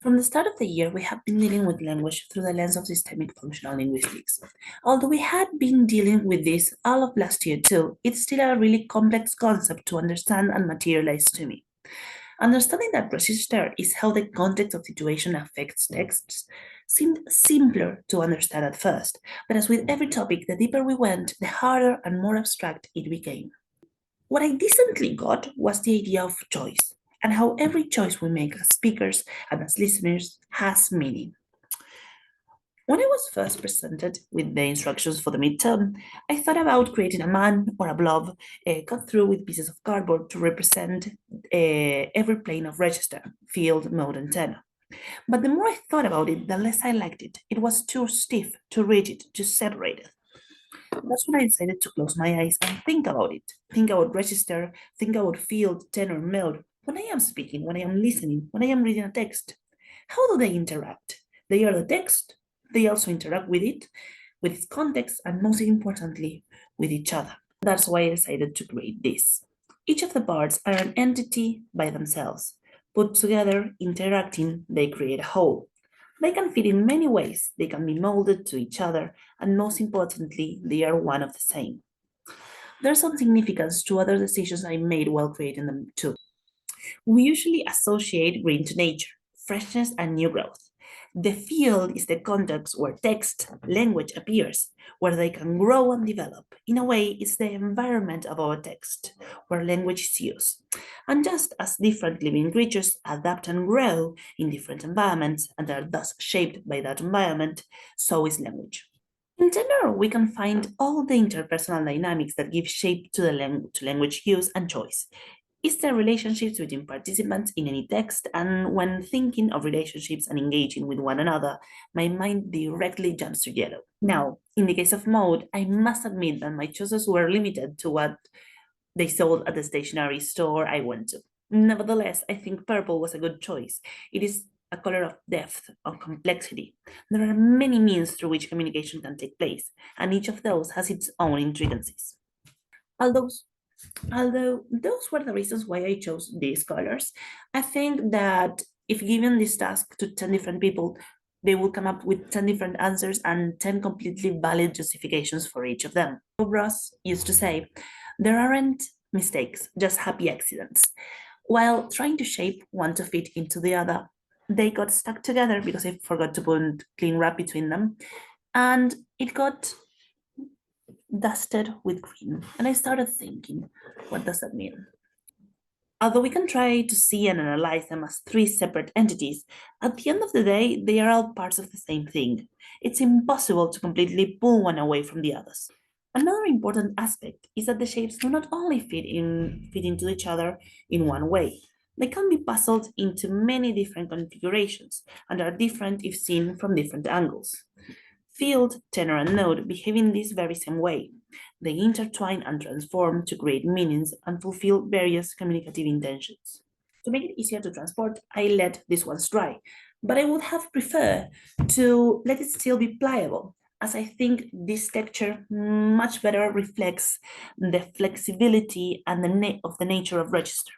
From the start of the year, we have been dealing with language through the lens of systemic functional linguistics. Although we had been dealing with this all of last year too, it's still a really complex concept to understand and materialize to me. Understanding that register is how the context of situation affects texts seemed simpler to understand at first, but as with every topic, the deeper we went, the harder and more abstract it became. What I decently got was the idea of choice and how every choice we make as speakers and as listeners has meaning. When I was first presented with the instructions for the midterm, I thought about creating a man or a blob cut through with pieces of cardboard to represent every plane of register, field, mode, and tenor. But the more I thought about it, the less I liked it. It was too stiff, too rigid, too separated. That's when I decided to close my eyes and think about it. Think about register, think about field, tenor, mode. When I am speaking, when I am listening, when I am reading a text, how do they interact? They are the text, they also interact with it, with its context, and most importantly, with each other. That's why I decided to create this. Each of the parts are an entity by themselves. Put together, interacting, they create a whole. They can fit in many ways, they can be molded to each other, and most importantly, they are one of the same. There's some significance to other decisions I made while creating them too. We usually associate green to nature, freshness, and new growth. The field is the context where text, language appears, where they can grow and develop. In a way, it's the environment of our text, where language is used. And just as different living creatures adapt and grow in different environments and are thus shaped by that environment, so is language. In general, we can find all the interpersonal dynamics that give shape to to language use and choice. It's the relationships between participants in any text, and when thinking of relationships and engaging with one another, my mind directly jumps to yellow. Now, in the case of mode, I must admit that my choices were limited to what they sold at the stationery store I went to. Nevertheless, I think purple was a good choice. It is a color of depth, of complexity. There are many means through which communication can take place, and each of those has its own intricacies. Although Although those were the reasons why I chose these colors, I think that if given this task to 10 different people, they will come up with 10 different answers and 10 completely valid justifications for each of them. Bob Ross used to say, there aren't mistakes, just happy accidents. While trying to shape one to fit into the other, they got stuck together because I forgot to put clean wrap between them, and it got dusted with green. And I started thinking, what does that mean? Although we can try to see and analyze them as three separate entities, at the end of the day, they are all parts of the same thing. It's impossible to completely pull one away from the others. Another important aspect is that the shapes do not only fit into each other in one way. They can be puzzled into many different configurations and are different if seen from different angles. Field, tenor, and note behave in this very same way. They intertwine and transform to create meanings and fulfill various communicative intentions. To make it easier to transport, I let these ones dry, but I would have preferred to let it still be pliable, as I think this texture much better reflects the flexibility and of the nature of register.